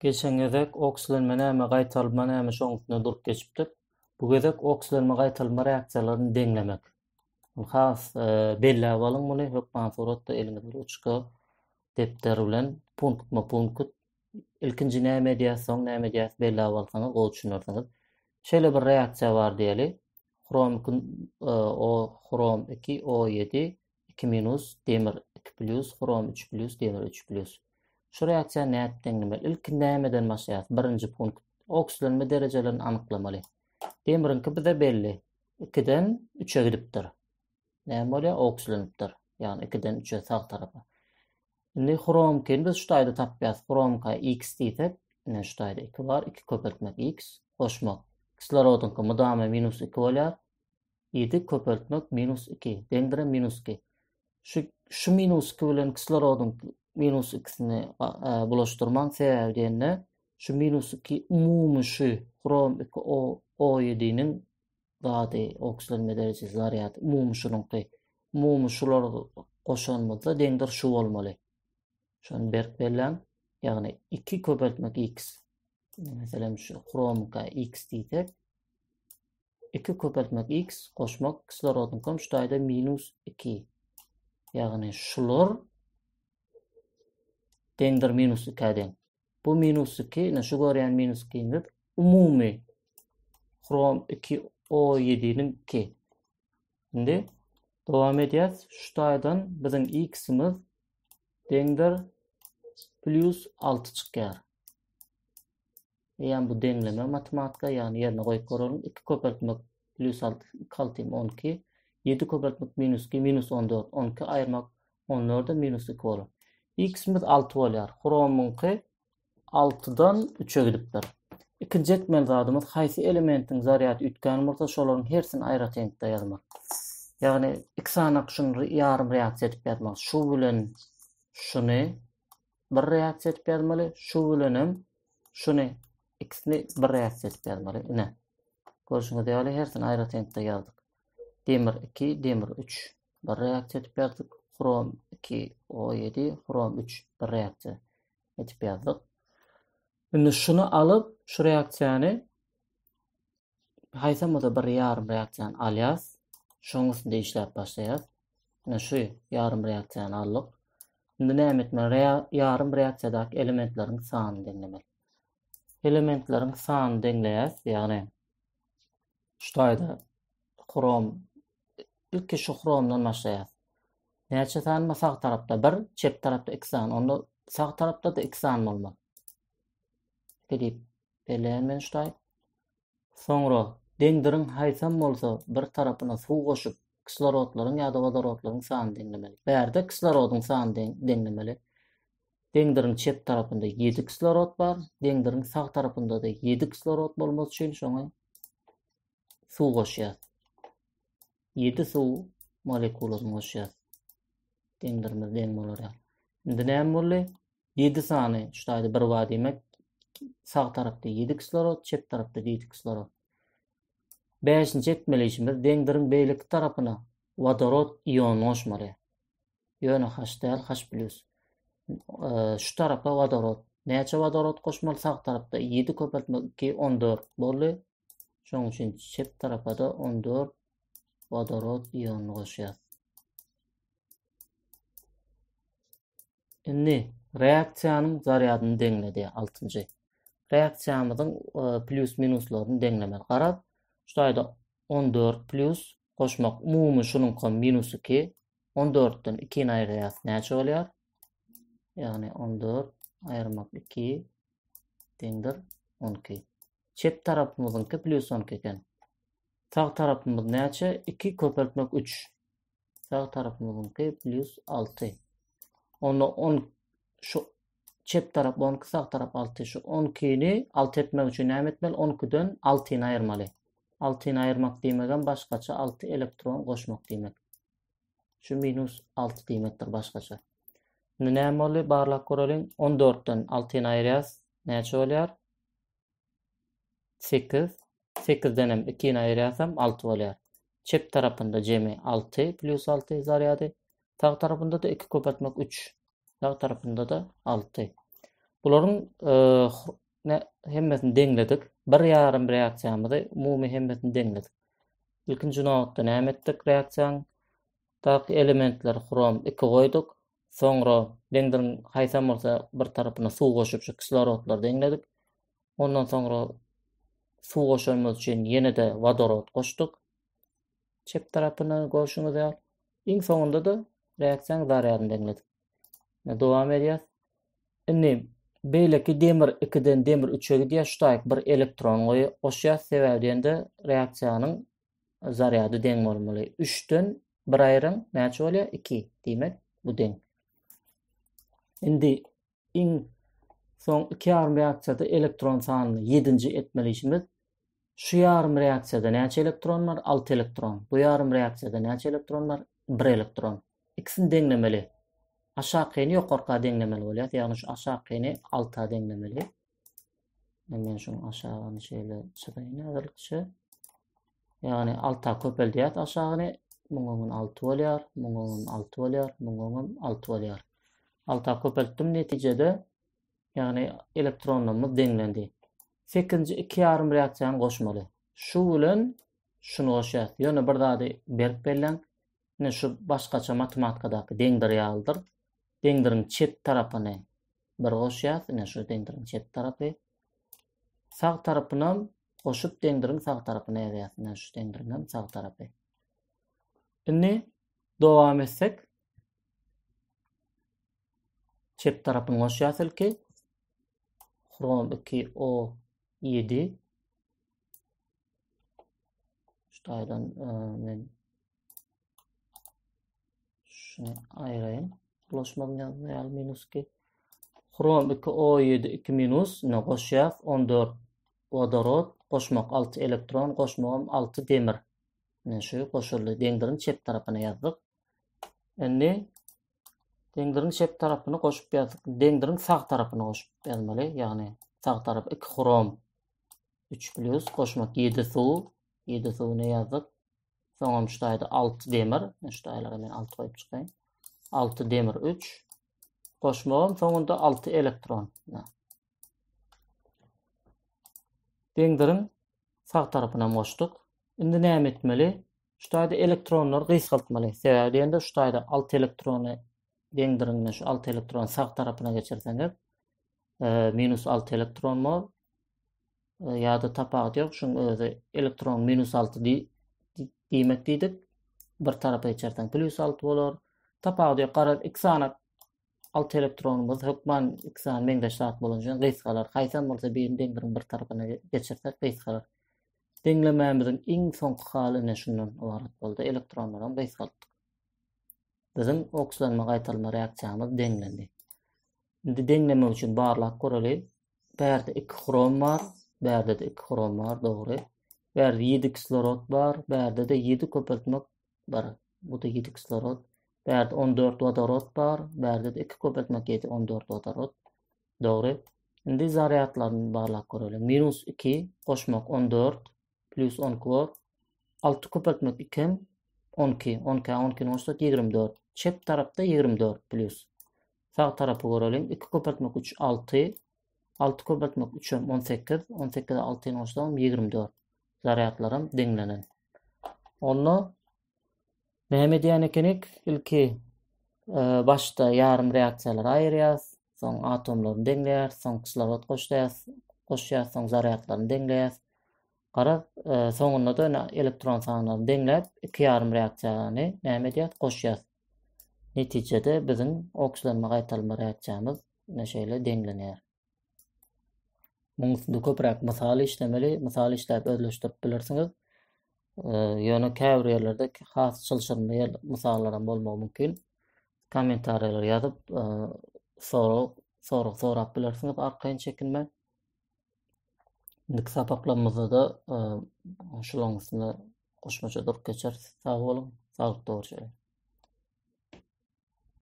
Geçen gezek oksilenme näme gaýtalma näme şoňsuna durup geçipdir. Bu gezek oksilenme gaýtalma reaksiýalaryny deňlemek. Has belli bolan muny hökman suratda elinize uçka depter bilen punkt ilkinji näme diýäsoň näme diýäs belli bolsaňyz o düşünürsiňiz. Şeýle bir reaksiýa bar diýeli. Chrom o chrom 2 O7 2 minus demir 2 plus chrom 3 plus demir 3 plus. Şu reaksiýa näme? İlk nämeden başlaýar? Birinji punkt. Oksilenme derejelerini anyklamaly. Demirinki bize belli. 2-den 3'e gidipdir. Näme bolýar? Oksilenipdir. Yani 2-den 3'e sağ tarafa. Indi chromken biz şu taýda tapýas. Chromka x diýsek, ine şu taýda 2 bar, 2 köpeltmek x, goşmak. Kislorodunki mudama minus 2 bolýar. 7 köpeltmek minus 2. Deňdire minus 2. Şu minus 2 bilen kislorodun minus 2'sini bulaşdırman sebäbi diýende şu minus 2 umumy şu chrom 2 O7'nin zady oksilenme derejesi zaryat umumy şununky umumy şular goşanmada deňdir şu bolmaly. Şonu berk bellen, ýagny 2 köpeltmek x. Meselem şu chromka x diýsek 2 köpeltmek x goşmak kislorodun kom şu taýda minus 2. Ýagny şular deňdir minus 2'den. Bu minus 2, ne şu görýän minus 2'nin umumy chrom 2 O7'nin 2. Indi dowam edýäs. Şu taýdan biziň x'imiz deňdir plus 6 çykýar. Ýani bu deňleme matematika, ýani ýerine goýup görelim. 2 köpeltmek plus 6 kaltym 12. 7 köpeltmek minus 2 minus 14. 12 aýyrmak 14'e minus 2 bolar. X'imiz 6 bolýar. Chromunky 6'dan 3'e gidipdir. İkinji etmel zadymyz haýsy elementin zaryady ütgän bolsa şolaryň hersini aýra teňlikde ýazmak. Ýagny iki sanak şunu ýarym reaksiýa edip ýazmak. Şu bilen şuny bir reaksiýa edip ýazmaly, şu bilenem şuny ikisini bir reaksiýa edip ýazmaly. Ine. Görüşüňiz ýaly hersini aýra teňlikde ýazdyk. Demir 2, demir 3 bir reaksiýa edip ýazdyk. Chrom 2 O7, chrom 3 bir reaksiýa edip ýazdyk. Indi şunu alıp şu reaksiýany haýsamada bir ýarym reaksiýany alýas. Şoň üstünde işläp başlaýas. Ine şu ýarym reaksiýany aldyk. Indi näme etmeli? Ýarym reaksiýadaky elementleriň sanyny deňlemeli. Elementleriň sanyny deňleýäs, ýagny şu taýda chrom ilki şu chromdan başlaýas. Näçe san sağ tarapda 1, çep tarapda 2 san. Onda sağ tarapda da 2 san bolmaly. Edip belenmen şu taýda. Soňra deňdiriň haýsam bolsa bir tarapyna suw goşup kislorodlaryň ýa-da wodorodlaryň sanyny deňlemeli. Bärde kislorodun sanyny deňlemeli. Deňdiriň çep tarapynda 7 kislorod bar, deňdiriň sağ tarapynda da 7 kislorod bolması üçin şoňa suw goşýar. 7 suw molekularyny goşýar. Deňdirimiz deň bolar. Indi näme boldy? 7 sany şu taýda bir wa demek. Sağ tarapda 7 kislorod, çep tarapda 7 kislorod. 5-nji etmeli işimiz deňdiriň beýleki tarapyna wodorod iony goşmaly. Ýöne H- H+. Şu tarafa wodorod. Näçe wodorod goşmaly? Sağ tarapda 7 köpeltmek 2 14 boldy. Şoň üçin çep tarapda 14 wodorod iony goşýar. Indi reaksiýanyň zaryadyny deňledi 6-njy. Reaksiýamyzyň plus minuslaryny deňlemeli. Garap, şu taýda 14 plus goşmak umumy şunuň minus 2. 14'den 2'ni aýrýas. Näçe bolýar? Ýagny 14 aýrmak 2 deňdir 12. Çep tarapymyzynky plus 12 eken. Sağ tarapymyz näçe? 2 köpeltmek 3. Sağ tarapymyzynky plus 6. Onu 10 şu çep tarap 12 sağ tarap 6 şu 12'ni 6 etmek üçin näme etmeli? 12'den 6'ni aýyrmaly. 6'ni aýyrmak diýmegem başgaça 6 elektron goşmak diýmek. Şu minus 6 diýmekdir başgaça. Näme bolýar? Barlap görelim. 14'den 6'ni aýrýas. Näçe bolýar? 8. 8'den hem 2'ni aýrýasam 6 bolýar. Çep tarapynda jemi 6 plus 6 zaryady. Sağ tarapynda da 2 köpeltmek 3. Sağ tarapynda da 6. Buların hemmesini deňledik. Bir ýarym reaksiýamyzy umumy hemmesini deňledik. İlkinji nowatda näme etdik reaksiýanyň? Taky elementleri hrom 2 goýduk. Soňra deňdirin haýsam bolsa bir tarapyna suw goşup şu kislorodlar deňledik. Ondan soňra suw goşulmaz üçin ýene-de vodorod goşduk. Çep tarapyna goşuňyz ýa. Iň soňunda da reaksiýanyň zaryadyny deňledik. Dowam edýär. Indi beýleki demir 2-den demir 3-e gidýär, şudaýyk bir elektron goşýar, sebäbinde reaksiýanyň zaryady deň bolmaly. 3-den bir aýryň näçe bolýar? 2. Diýmek bu deň. Indi iň soň 2 ýarym reaksiýada elektron sanyny 7-nji etmeli işimiz. Şu ýarym reaksiýada näçe elektron bar? 6 elektron. Bu ýarym reaksiýada näçe elektron bar? 1 elektron. İkisini deňlemeli. Aşakyny ýokarka deňlemeli bolýar. Ýagny şu aşakyny 6-a deňlemeli. Men şunu aşagyny şeýle çykaýyn hazırlykça. Ýagny 6-a köpeldýär aşagyny. Muňun 6 bolýar, muňun 6 bolýar, muňun 6 bolýar. 6-a köpeltdim netijede ýagny elektronlarymyz deňlendi. 8-nji 2 ýarym reaksiýany goşmaly. Şu bilen şunu goşýar. Ýöne bir zady berip berilen, ne şu başgaça matematikadaky deňdir ýaldyr. Deňdirin çet tarapyny bir goşýar, ne şu deňdirin çet tarapy. Sag tarapyna goşup deňdirin sag tarapyna ýazýar, ne şu deňdirin sag tarapy. Indi dowam etsek, çep tarapyny goşýarsyl ki hrom 2O7 şutaýdan men şunu aýraýyn. Bulaşmagyň ýaly -2. Hrom 2O7 2 minus ne goşýar? 14 vodorod goşmak 6 elektron goşmagam 6 demir. Ne şu goşuldy. Deňdirin çep tarapyna ýazdyk. Endi deňdirin çep tarapyny goşup ýazdyk. Deňdirin sag tarapyna goşup ýazmaly. Ýagny sag tarap 2 hrom 3 plus goşmak 7 suw. 7 suwny ýazdyk. Soňam şutaýda 6 demir. Şutaýlara men 6 goýup çykaýyn. 6 demir 3. Goşmagam soňunda 6 elektron. Deňdirin sag tarapyna goşduk. Indi näme etmeli? Şutaýda elektronlar gysgaltmaly. Sebäbi şutaýda 6 elektrony deňdirin şu 6 elektron sag tarapyna geçirseňiz, -6 elektron bor. Ýa-da tapagy ýok, şuň özi elektron -6 diýmek diýdik. Bir tarapa geçersen +6 bolar. Tapagy ýok, garap 2 sanat 6 elektronumuz hökman 2 sanat meňdeşat bolanjy gysgalar. Haýsam bolsa birini deňdirin bir tarapyna geçirsek gysgalar. Deňlemämiziň iň soňky haly ne şundan ibaret boldy. Elektronlaryň gysgaltdyk. Bizim oksidanma gaýtalma reaksiýamyz deňlendi. Indi deňlemek üçin barlak göreli. Bärde 2 hrom bar, bärde de 2 hrom bar, dogry. Bärde 7 kislorod bar, bärde de 7 köpeltmek bar. Bu da 7 kislorod. Bärde 14 vodorod bar, bärde de 2 köpeltmek 7 14 vodorod. Dogry. Indi zaryatlaryny barlak göreli. -2 goşmak 14 plus 12 bar. 6 köpeltmek 2 12. 12 12 noşda 24. Çep tarapda 24 plus. Sağ tarapy görelim. 2 köpeltmek 3 6. 6 köpeltmek 3 18. 18'de 6 noşda 24. Zaryatlarym deňlenen. Onu näme diýen ekenik? Ilki başda ýarym reaksiýalar aýrýas, soň atomlaryny deňleýär, soň kislorod goşýar, soň zaryatlaryny deňleýär. Garap soňunda da elektron sanyny deňläp 2 ýarym reaksiýany näme diýär? Goşýar. Netijede biziň oksidanma gaýtalma reaksiýamyz näşeýle deňlenýär. Muň üstünde köpräk mysal işlemeli, mysal işläp özleşdirip bilirsiňiz. Ýöne käbir ýerlerde has çylşyrmaýan mysallaram bolmagy mümkin. Kommentariýalara ýazyp sorap bilirsiňiz arkaýyn çekinme. Indi sapaklamyzda da şulaňysyny goşmaça durup geçer. Sag bolun, saglyk dogry.